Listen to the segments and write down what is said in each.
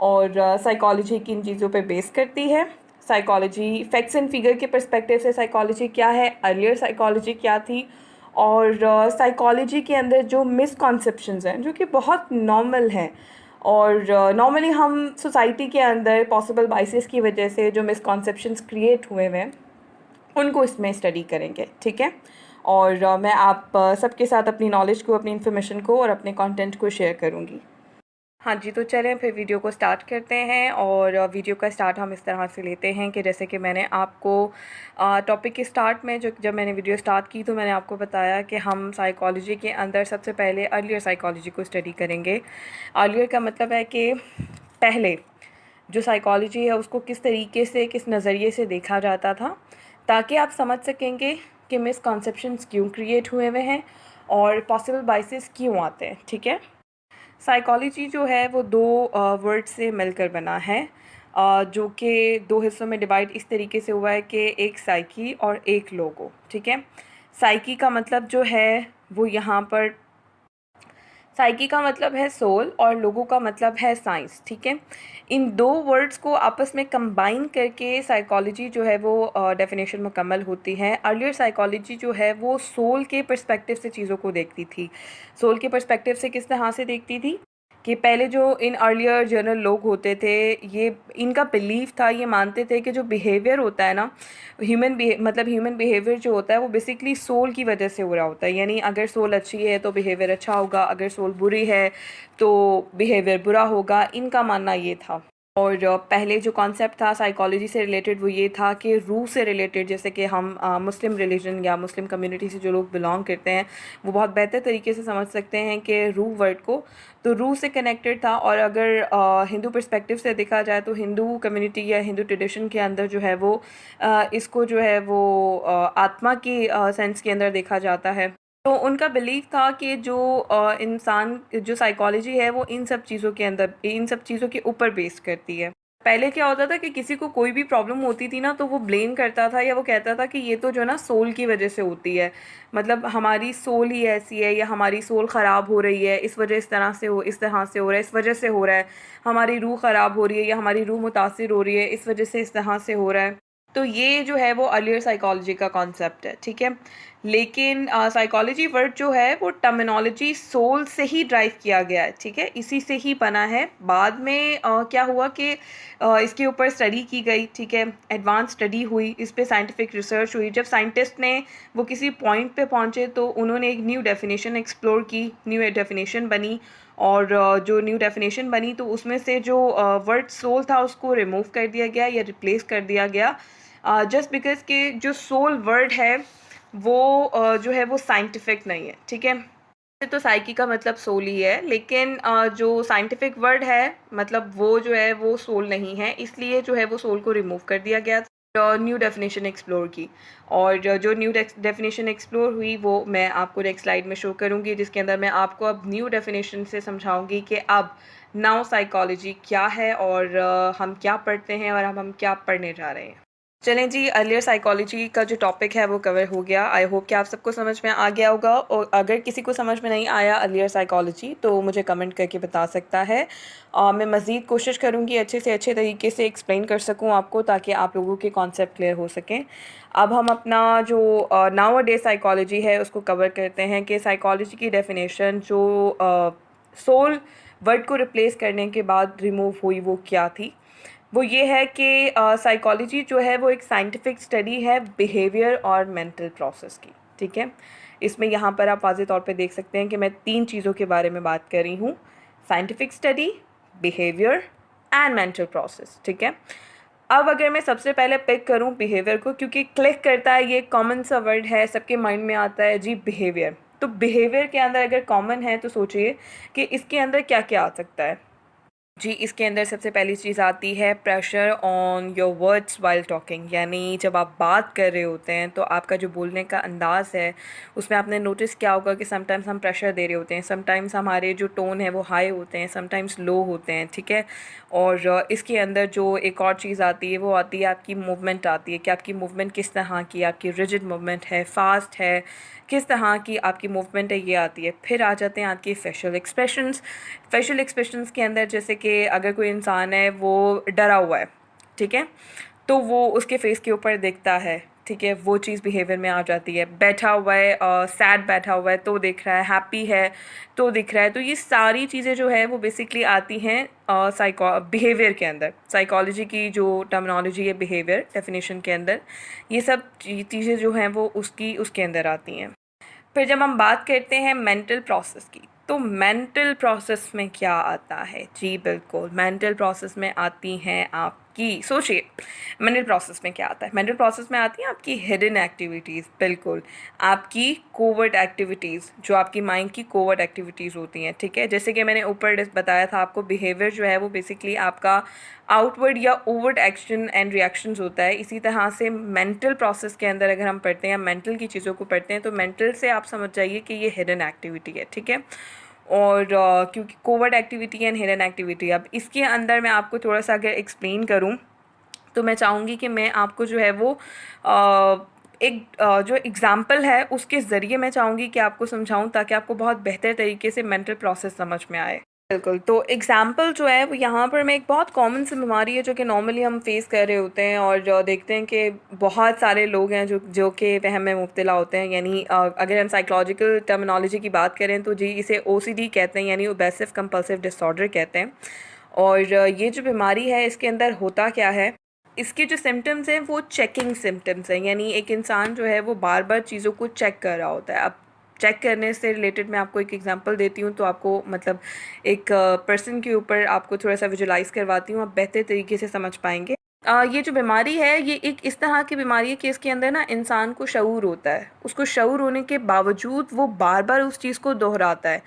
और साइकोलॉजी किन चीज़ों पे बेस करती है, साइकोलॉजी फैक्ट्स एंड फिगर के पर्सपेक्टिव से साइकोलॉजी क्या है, अर्लियर साइकोलॉजी क्या थी, और साइकोलॉजी के अंदर जो मिसकॉन्सेप्शंस हैं जो कि बहुत नॉर्मल हैं और नॉर्मली हम सोसाइटी के अंदर पॉसिबल बाइसेस की वजह से जो मिसकॉन्सेप्शंस क्रिएट हुए हैं उनको इसमें स्टडी करेंगे, ठीक है। और मैं आप सबके साथ अपनी नॉलेज को, अपनी इन्फॉर्मेशन को और अपने कंटेंट को शेयर करूँगी। हाँ जी, तो चलें फिर वीडियो को स्टार्ट करते हैं। और वीडियो का स्टार्ट हम इस तरह से लेते हैं कि जैसे कि मैंने आपको टॉपिक के स्टार्ट में जब मैंने वीडियो स्टार्ट की तो मैंने आपको बताया कि हम साइकोलॉजी के अंदर सबसे पहले अर्लियर साइकोलॉजी को स्टडी करेंगे। अर्लियर का मतलब है कि पहले जो साइकोलॉजी है उसको किस तरीके से, किस नज़रिए से देखा जाता था, ताकि आप समझ सकेंगे कि मिसकॉन्सेप्शंस क्यों क्रिएट हुए हुए हैं और पॉसिबल बाइसेस क्यों आते हैं, ठीक है। साइकोलॉजी जो है वो दो वर्ड से मिलकर बना है, जो कि दो हिस्सों में डिवाइड इस तरीके से हुआ है कि एक साइकी और एक लोगो, ठीक है। साइकी का मतलब जो है वो यहाँ पर, साइकी का मतलब है सोल और लोगो का मतलब है साइंस, ठीक है। इन दो वर्ड्स को आपस में कंबाइन करके साइकोलॉजी जो है वो डेफिनेशन मुकम्मल होती है। अर्लियर साइकोलॉजी जो है वो सोल के पर्सपेक्टिव से चीज़ों को देखती थी। सोल के पर्सपेक्टिव से किस तरह से देखती थी कि पहले जो इन अर्लियर जनरल लोग होते थे, ये इनका बिलीफ था, ये मानते थे कि जो बिहेवियर होता है ना, ह्यूमन बिहेवियर जो होता है वो बेसिकली सोल की वजह से हो रहा होता है। यानी अगर सोल अच्छी है तो बिहेवियर अच्छा होगा, अगर सोल बुरी है तो बिहेवियर बुरा होगा, इनका मानना ये था। और पहले जो कॉन्सेप्ट था साइकोलॉजी से रिलेटेड वो ये था कि रूह से रिलेटेड, जैसे कि हम मुस्लिम रिलीजन या मुस्लिम कम्युनिटी से जो लोग बिलोंग करते हैं वो बहुत बेहतर तरीके से समझ सकते हैं कि रूह वर्ड को, तो रूह से कनेक्टेड था। और अगर हिंदू पर्सपेक्टिव से देखा जाए तो हिंदू कम्युनिटी या हिंदू ट्रेडिशन के अंदर जो है वो इसको जो है वो आत्मा की सेंस के अंदर देखा जाता है। तो उनका बिलीव था कि जो इंसान, जो साइकोलॉजी है वो इन सब चीज़ों के अंदर, इन सब चीज़ों के ऊपर बेस करती है। पहले क्या होता था कि किसी को कोई भी प्रॉब्लम होती थी ना तो वो ब्लेम करता था या वो कहता था कि ये तो जो ना सोल की वजह से होती है, मतलब हमारी सोल ही ऐसी है या हमारी सोल ख़राब हो रही है, इस वजह इस तरह से हो, इस तरह से हो रहा है, इस वजह से हो रहा है, हमारी रूह ख़राब हो रही है या हमारी रूह मुतासिर हो रही है, इस वजह से इस तरह से हो रहा है। तो ये जो है वो अर्लियर साइकोलॉजी का कॉन्सेप्ट है, ठीक है। लेकिन साइकोलॉजी वर्ड जो है वो टर्मिनोलॉजी सोल से ही ड्राइव किया गया है, ठीक है, इसी से ही बना है। बाद में क्या हुआ कि इसके ऊपर स्टडी की गई, ठीक है, एडवांस स्टडी हुई, इस पे साइंटिफिक रिसर्च हुई। जब साइंटिस्ट ने वो किसी पॉइंट पे पहुंचे तो उन्होंने एक न्यू डेफिनेशन एक्सप्लोर की, न्यू डेफिनेशन बनी। और जो न्यू डेफिनेशन बनी तो उसमें से जो वर्ड सोल था उसको रिमूव कर दिया गया या रिप्लेस कर दिया गया, जस्ट बिकॉज के जो सोल वर्ड है वो जो है वो साइंटिफिक नहीं है, ठीक है। तो साइकी का मतलब सोल ही है, लेकिन जो साइंटिफिक वर्ड है मतलब वो जो है वो सोल नहीं है, इसलिए जो है वो सोल को रिमूव कर दिया गया, न्यू डेफिनेशन एक्सप्लोर की। और जो न्यू डेफिनेशन एक्सप्लोर हुई वो मैं आपको नेक्स्ट स्लाइड में शो करूँगी, जिसके अंदर मैं आपको अब न्यू डेफिनेशन से समझाऊंगी कि अब नाउ साइकोलॉजी क्या है और हम क्या पढ़ते हैं और अब हम क्या पढ़ने जा रहे हैं। चलें जी, अर्लियर साइकोलॉजी का जो टॉपिक है वो कवर हो गया। आई होप कि आप सबको समझ में आ गया होगा, और अगर किसी को समझ में नहीं आया अर्लियर साइकोलॉजी तो मुझे कमेंट करके बता सकता है। मैं मज़ीद कोशिश करूँगी अच्छे से अच्छे तरीके से एक्सप्लेन कर सकूँ आपको, ताकि आप लोगों के कॉन्सेप्ट क्लियर हो सकें। अब हम अपना जो नाउ अ डे साइकोलॉजी है उसको कवर करते हैं कि साइकोलॉजी की डेफिनेशन जो सोल वर्ड को रिप्लेस करने के बाद रिमूव हुई वो क्या थी। वो ये है कि साइकोलॉजी जो है वो एक साइंटिफिक स्टडी है बिहेवियर और मेंटल प्रोसेस की, ठीक है। इसमें यहाँ पर आप वाज़ेह तौर पे देख सकते हैं कि मैं तीन चीज़ों के बारे में बात कर रही हूँ, scientific study, behaviour and mental process, ठीक है। अब अगर मैं सबसे पहले पिक करूँ बिहेवियर को, क्योंकि क्लिक करता है, ये कॉमन सा वर्ड है, सबके माइंड में आता है जी बिहेवियर। तो बिहेवियर के अंदर अगर कॉमन है तो सोचिए कि इसके अंदर क्या क्या आ सकता है जी। इसके अंदर सबसे पहली चीज़ आती है pressure on your words while talking, यानी जब आप बात कर रहे होते हैं तो आपका जो बोलने का अंदाज़ है उसमें आपने नोटिस किया होगा कि समटाइम्स हम प्रेशर दे रहे होते हैं, समटाइम्स हमारे जो टोन है वो हाई होते हैं, समटाइम्स लो होते हैं, ठीक है। और इसके अंदर जो एक और चीज़ आती है वो आती है आपकी मूवमेंट आती है, कि आपकी मूवमेंट किस तरह की, आपकी रिजिड मूवमेंट है, फास्ट है, किस तरह की आपकी मूवमेंट है, ये आती है। फिर आ जाते हैं आपके फेशियल एक्सप्रेशंस। फेशियल एक्सप्रेशंस के अंदर जैसे कि कि अगर कोई इंसान है वो डरा हुआ है, ठीक है, तो वो उसके फेस के ऊपर दिखता है, ठीक है, वो चीज़ बिहेवियर में आ जाती है। बैठा हुआ है, सैड बैठा हुआ है तो दिख रहा है, हैप्पी है तो दिख रहा है। तो ये सारी चीज़ें जो है वो बेसिकली आती हैं बिहेवियर के अंदर। साइकोलॉजी की जो टर्मिनोलॉजी है बिहेवियर डेफिनेशन के अंदर, ये सब चीज़ें जो हैं वो उसके अंदर आती हैं। फिर जब हम बात करते हैं मेंटल प्रोसेस की, तो मेंटल प्रोसेस में क्या आता है? जी बिल्कुल, मेंटल प्रोसेस में आती हैं आपकी, सोचिए मेंटल प्रोसेस में क्या आता है? मेंटल प्रोसेस में आती हैं आपकी हिडन एक्टिविटीज़, बिल्कुल, आपकी कोवर्ट एक्टिविटीज़, जो आपकी माइंड की कोवर्ट एक्टिविटीज़ होती हैं, ठीक है। जैसे कि मैंने ऊपर बताया था आपको, बिहेवियर जो है वो बेसिकली आपका आउटवर्ड या ओवर्ट एक्शन एंड रिएक्शंस होता है। इसी तरह से मेंटल प्रोसेस के अंदर अगर हम पढ़ते हैं, मेंटल की चीज़ों को पढ़ते हैं, तो मेंटल से आप समझ जाइए कि ये हिडन एक्टिविटी है, ठीक है। और क्योंकि covert activity and hidden activity, अब इसके अंदर मैं आपको थोड़ा सा अगर एक्सप्लेन करूँ तो मैं चाहूँगी कि मैं आपको जो है वो जो एग्ज़ाम्पल है उसके ज़रिए मैं चाहूँगी कि आपको समझाऊँ, ताकि आपको बहुत बेहतर तरीके से मेंटल प्रोसेस समझ में आए। बिल्कुल, तो एग्ज़ाम्पल जो है वो यहाँ पर मैं एक बहुत कॉमन सी बीमारी है जो कि नॉर्मली हम फेस कर रहे होते हैं, और जो देखते हैं कि बहुत सारे लोग हैं जो कि वहम में मुब्तला होते हैं। यानी अगर हम साइकोलॉजिकल टर्मिनोलॉजी की बात करें तो जी इसे ओसीडी कहते हैं, यानी ऑब्सेसिव कंपल्सिव डिसऑर्डर कहते हैं। और ये जो बीमारी है इसके अंदर होता क्या है, इसके जो सिम्टम्स हैं वो चेकिंग सिम्टम्स हैं, यानी एक इंसान जो है वो बार बार चीज़ों को चेक कर रहा होता है। अब चेक करने से रिलेटेड मैं आपको एक एग्जांपल देती हूँ, तो आपको मतलब एक पर्सन के ऊपर आपको थोड़ा सा विजुलाइज़ करवाती हूँ, आप बेहतर तरीके से समझ पाएंगे। ये जो बीमारी है ये एक इस तरह की बीमारी है कि इसके अंदर ना इंसान को शऊर होता है, उसको शऊर होने के बावजूद वो बार बार उस चीज़ को दोहराता है,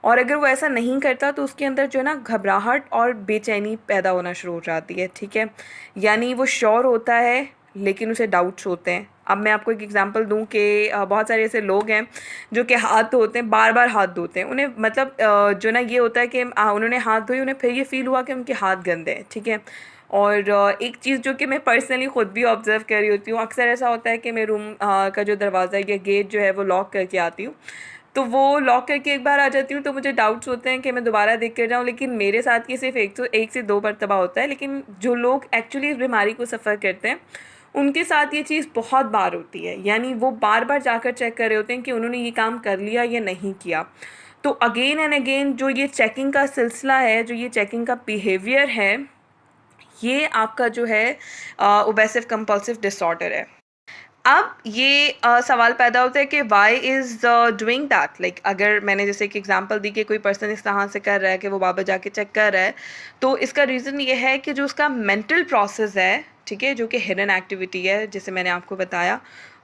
और अगर वो ऐसा नहीं करता तो उसके अंदर जो है ना घबराहट और बेचैनी पैदा होना शुरू हो जाती है, ठीक है। यानी वो श्योर होता है लेकिन उसे डाउट्स होते हैं। अब मैं आपको एक एग्जांपल दूं कि बहुत सारे ऐसे लोग हैं जो कि हाथ धोते हैं, बार बार हाथ धोते हैं, उन्हें मतलब जो ना ये होता है कि उन्होंने हाथ धोए, उन्हें फिर ये फील हुआ कि उनके हाथ गंदे हैं, ठीक है। और एक चीज़ जो कि मैं पर्सनली ख़ुद भी ऑब्ज़र्व कर रही होती हूँ, अक्सर ऐसा होता है कि मैं रूम का जो दरवाज़ा या गेट जो है वो लॉक करके आती हूँ, तो वो लॉक करके एक बार आ जाती हूँ तो मुझे डाउट्स होते हैं कि मैं दोबारा देख कर जाऊँ, लेकिन मेरे साथ ये सिर्फ एक से दो मरतबा होता है। लेकिन जो लोग एक्चुअली इस बीमारी को सफ़र करते हैं उनके साथ ये चीज़ बहुत बार होती है, यानी वो बार बार जाकर चेक कर रहे होते हैं कि उन्होंने ये काम कर लिया या नहीं किया। तो अगेन एंड अगेन जो ये चेकिंग का सिलसिला है, जो ये चेकिंग का बिहेवियर है, ये आपका जो है ऑब्सेसिव कंपल्सिव डिसऑर्डर है। अब ये सवाल पैदा होता है कि why is doing that, like अगर मैंने जैसे एक एग्जांपल दी कि कोई पर्सन इस तरह से कर रहा है कि वो बाबा जाके चेक कर रहा है, तो इसका रीज़न ये है कि जो उसका मेंटल प्रोसेस है, ठीक है, जो कि हिडन एक्टिविटी है जैसे मैंने आपको बताया,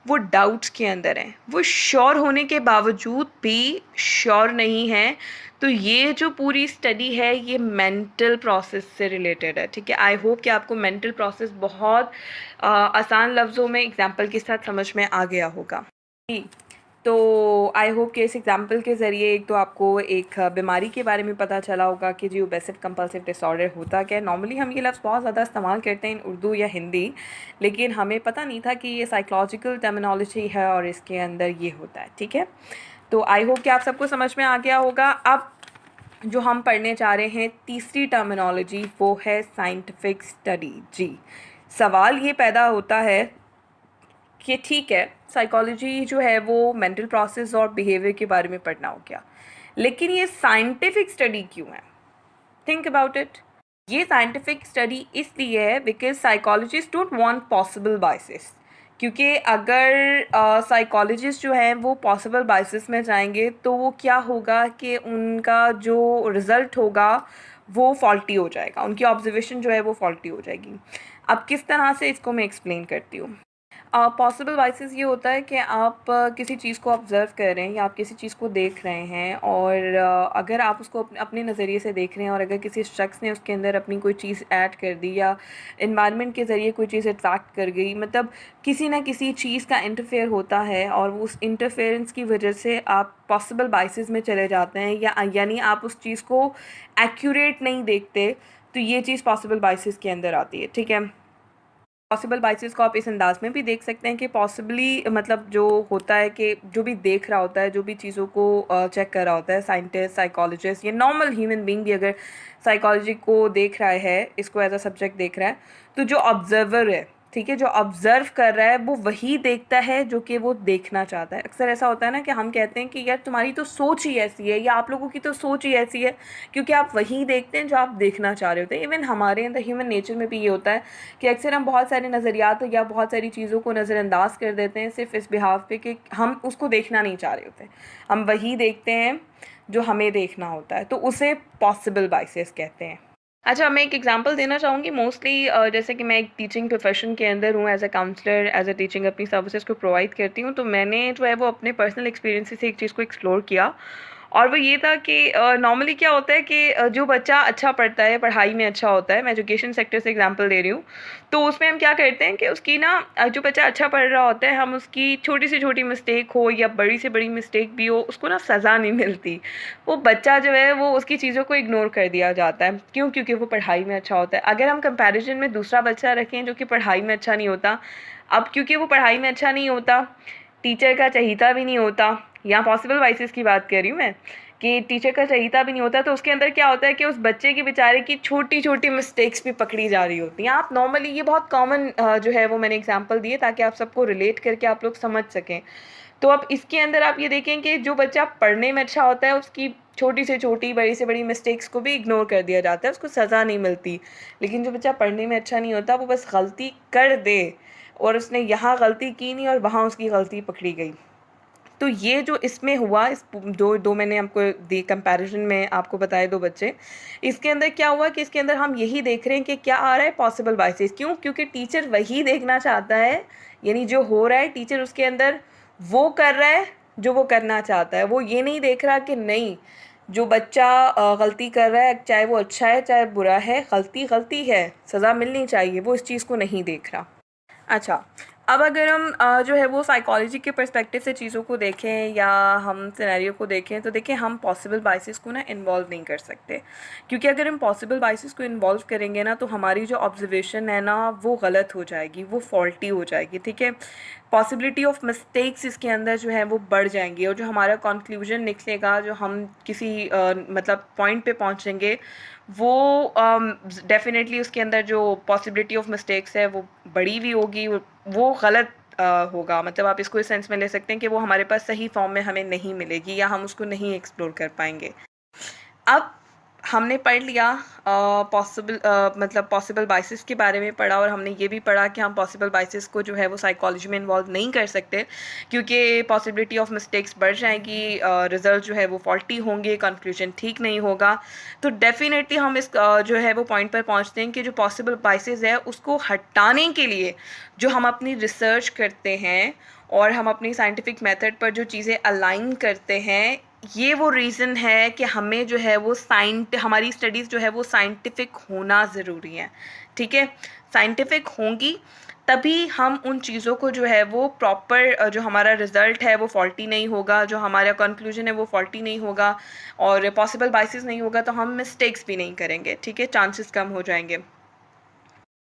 वो डाउट्स के अंदर है, वो श्योर होने के बावजूद भी श्योर नहीं है। तो ये जो पूरी स्टडी है ये मेंटल प्रोसेस से रिलेटेड है, ठीक है। आई होप कि आपको मेंटल प्रोसेस बहुत आसान लफ्ज़ों में एग्जांपल के साथ समझ में आ गया होगा। तो आई होप कि इस एग्जांपल के ज़रिए एक तो आपको एक बीमारी के बारे में पता चला होगा कि जी ऑब्सेसिव कंपल्सिव डिसऑर्डर होता क्या है। नॉर्मली हम ये लफ्ज़ बहुत ज़्यादा इस्तेमाल करते हैं उर्दू या हिंदी, लेकिन हमें पता नहीं था कि ये साइकोलॉजिकल टर्मिनोलॉजी है और इसके अंदर ये होता है, ठीक है। तो आई होप कि आप सबको समझ में आ गया होगा। अब जो हम पढ़ने जा रहे हैं तीसरी टर्मिनोलॉजी, वो है साइंटिफिक स्टडी। जी, सवाल ये पैदा होता है कि ठीक है, साइकोलॉजी जो है वो मेंटल प्रोसेस और बिहेवियर के बारे में पढ़ना हो गया, लेकिन ये साइंटिफिक स्टडी क्यों है? Think about it. ये साइंटिफिक स्टडी इसलिए है because psychologist don't want possible biases, क्योंकि अगर साइकोलॉजिस्ट जो हैं वो पॉसिबल बाइसेस में जाएंगे तो वो क्या होगा कि उनका जो रिज़ल्ट होगा वो फॉल्टी हो जाएगा, उनकी ऑब्जर्वेशन जो है वो फॉल्टी हो जाएगी। अब किस तरह से इसको मैं एक्सप्लेन करती हूँ। पॉसिबल बाइसेस ये होता है कि आप किसी चीज़ को ऑब्ज़र्व कर रहे हैं या आप किसी चीज़ को देख रहे हैं, और अगर आप उसको अपने नज़रिए से देख रहे हैं और अगर किसी शख्स ने उसके अंदर अपनी कोई चीज़ ऐड कर दी या इन्वायरमेंट के ज़रिए कोई चीज़ अट्रैक्ट कर गई, मतलब किसी ना किसी चीज़ का इंटरफेयर होता है और उस इंटरफेरेंस की वजह से आप पॉसिबल बाइसेस में चले जाते हैं, या यानी आप उस चीज़ को एक्यूरेट नहीं देखते, तो ये चीज़ पॉसिबल बाइसेस के अंदर आती है, ठीक है। पॉसिबल बाइसेस को आप इस अंदाज में भी देख सकते हैं कि पॉसिबली मतलब जो होता है कि जो भी देख रहा होता है, जो भी चीज़ों को चेक कर रहा होता है, साइंटिस्ट, साइकोलॉजिस्ट या नॉर्मल ह्यूमन बीइंग भी अगर साइकोलॉजी को देख रहा है, इसको एज अ सब्जेक्ट देख रहा है, तो जो ऑब्जर्वर है, ठीक है, जो ऑब्जर्व कर रहा है वो वही देखता है जो कि वो देखना चाहता है। अक्सर ऐसा होता है ना कि हम कहते हैं कि यार तुम्हारी तो सोच ही ऐसी है या आप लोगों की तो सोच ही ऐसी है, क्योंकि आप वही देखते हैं जो आप देखना चाह रहे होते हैं। इवन हमारे अंदर ह्यूमन नेचर में भी ये होता है कि अक्सर हम बहुत सारे नज़रियात या बहुत सारी चीज़ों को नज़रअंदाज कर देते हैं सिर्फ इस बिहाफ पे कि हम उसको देखना नहीं चाह रहे होते, हम वही देखते हैं जो हमें देखना होता है, तो उसे पॉसिबल बाइसेस कहते हैं। अच्छा, मैं एक एग्जांपल देना चाहूँगी। मोस्टली जैसे कि मैं एक टीचिंग प्रोफेशन के अंदर हूँ, as a counsellor, as a teaching अपनी सर्विसेज को प्रोवाइड करती हूँ, तो मैंने जो है वो अपने पर्सनल एक्सपीरियंस से एक चीज़ को एक्सप्लोर किया, और वो ये था कि नॉर्मली क्या होता है कि जो बच्चा अच्छा पढ़ता है, पढ़ाई में अच्छा होता है, मैं एजुकेशन सेक्टर से एग्जांपल दे रही हूँ, तो उसमें हम क्या करते हैं कि उसकी ना जो बच्चा अच्छा पढ़ रहा होता है, हम उसकी छोटी से छोटी मिस्टेक हो या बड़ी से बड़ी मिस्टेक भी हो, उसको ना सज़ा नहीं मिलती। वो बच्चा जो है वो उसकी चीज़ों को इग्नोर कर दिया जाता है। क्यों? क्योंकि वो पढ़ाई में अच्छा होता है। अगर हम कंपैरिजन में दूसरा बच्चा रखें जो कि पढ़ाई में अच्छा नहीं होता, अब क्योंकि वो पढ़ाई में अच्छा नहीं होता, टीचर का चहीता भी नहीं होता, यहाँ पॉसिबल वाइसेस की बात कर रही हूँ मैं, कि टीचर का चहीता भी नहीं होता, तो उसके अंदर क्या होता है कि उस बच्चे के बेचारे की छोटी छोटी मिस्टेक्स भी पकड़ी जा रही होती हैं। आप नॉर्मली, ये बहुत कॉमन जो है वो मैंने एग्जांपल दिए ताकि आप सबको रिलेट करके आप लोग समझ सकें। तो अब इसके अंदर आप ये देखें कि जो बच्चा पढ़ने में अच्छा होता है, उसकी छोटी से छोटी, बड़ी से बड़ी मिस्टेक्स को भी इग्नोर कर दिया जाता है, उसको सज़ा नहीं मिलती। लेकिन जो बच्चा पढ़ने में अच्छा नहीं होता, वो बस गलती कर दे और उसने यहाँ गलती की नहीं और वहाँ उसकी गलती पकड़ी गई। तो ये जो इसमें हुआ, इस दो दो मैंने आपको दी कंपैरिजन में आपको बताए दो बच्चे, इसके अंदर क्या हुआ कि इसके अंदर हम यही देख रहे हैं कि क्या आ रहा है, पॉसिबल बाइसेस। क्यों? क्योंकि टीचर वही देखना चाहता है, यानी जो हो रहा है टीचर उसके अंदर वो कर रहा है जो वो करना चाहता है। वो ये नहीं देख रहा कि नहीं, जो बच्चा गलती कर रहा है, चाहे वो अच्छा है चाहे बुरा है, गलती गलती है, सज़ा मिलनी चाहिए, वो इस चीज़ को नहीं देख रहा। अच्छा, अब अगर हम जो है वो साइकोलॉजी के पर्सपेक्टिव से चीज़ों को देखें या हम सिनेरियो को देखें, तो देखें हम पॉसिबल बाइसेस को ना इन्वॉल्व नहीं कर सकते, क्योंकि अगर हम पॉसिबल बाइसेस को इन्वॉल्व करेंगे ना, तो हमारी जो ऑब्जर्वेशन है ना वो गलत हो जाएगी, वो फॉल्टी हो जाएगी, ठीक है। पॉसिबिलिटी ऑफ मिस्टेक्स इसके अंदर जो है वो बढ़ जाएंगी, और जो हमारा कंक्लूजन निकलेगा, जो हम किसी मतलब पॉइंट पे पहुंचेंगे, वो डेफिनेटली उसके अंदर जो पॉसिबिलिटी ऑफ मिस्टेक्स है वो बड़ी भी होगी, वो गलत होगा। मतलब आप इसको इस सेंस में ले सकते हैं कि वो हमारे पास सही फॉर्म में हमें नहीं मिलेगी या हम उसको नहीं एक्सप्लोर कर पाएंगे। अब हमने पढ़ लिया पॉसिबल मतलब पॉसिबल बाइसेस के बारे में पढ़ा, और हमने ये भी पढ़ा कि हम पॉसिबल बाइसेस को जो है वो साइकोलॉजी में इन्वॉल्व नहीं कर सकते, क्योंकि पॉसिबिलिटी ऑफ मिस्टेक्स बढ़ जाएंगी, रिजल्ट जो है वो फॉल्टी होंगे, कंक्लूजन ठीक नहीं होगा। तो डेफिनेटली हम इस जो है वो पॉइंट पर पहुंचते हैं कि जो पॉसिबल बाइसेस है उसको हटाने के लिए जो हम अपनी रिसर्च करते हैं और हम अपनी साइंटिफिक मेथड पर जो चीज़ें अलाइन करते हैं, ये वो रीज़न है कि हमें जो है वो हमारी स्टडीज़ जो है वो साइंटिफिक होना ज़रूरी है, ठीक है। साइंटिफिक होंगी तभी हम उन चीज़ों को जो है वो प्रॉपर, जो हमारा रिज़ल्ट है वो फॉल्टी नहीं होगा, जो हमारा कंक्लूजन है वो फॉल्टी नहीं होगा, और पॉसिबल बाइसेस नहीं होगा, तो हम मिस्टेक्स भी नहीं करेंगे, ठीक है, चांसेस कम हो जाएंगे।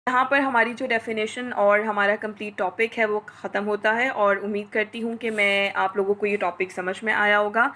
यहाँ पर हमारी जो डेफिनेशन और हमारा कंप्लीट टॉपिक है वो ख़त्म होता है, और उम्मीद करती हूँ कि मैं आप लोगों को ये टॉपिक समझ में आया होगा।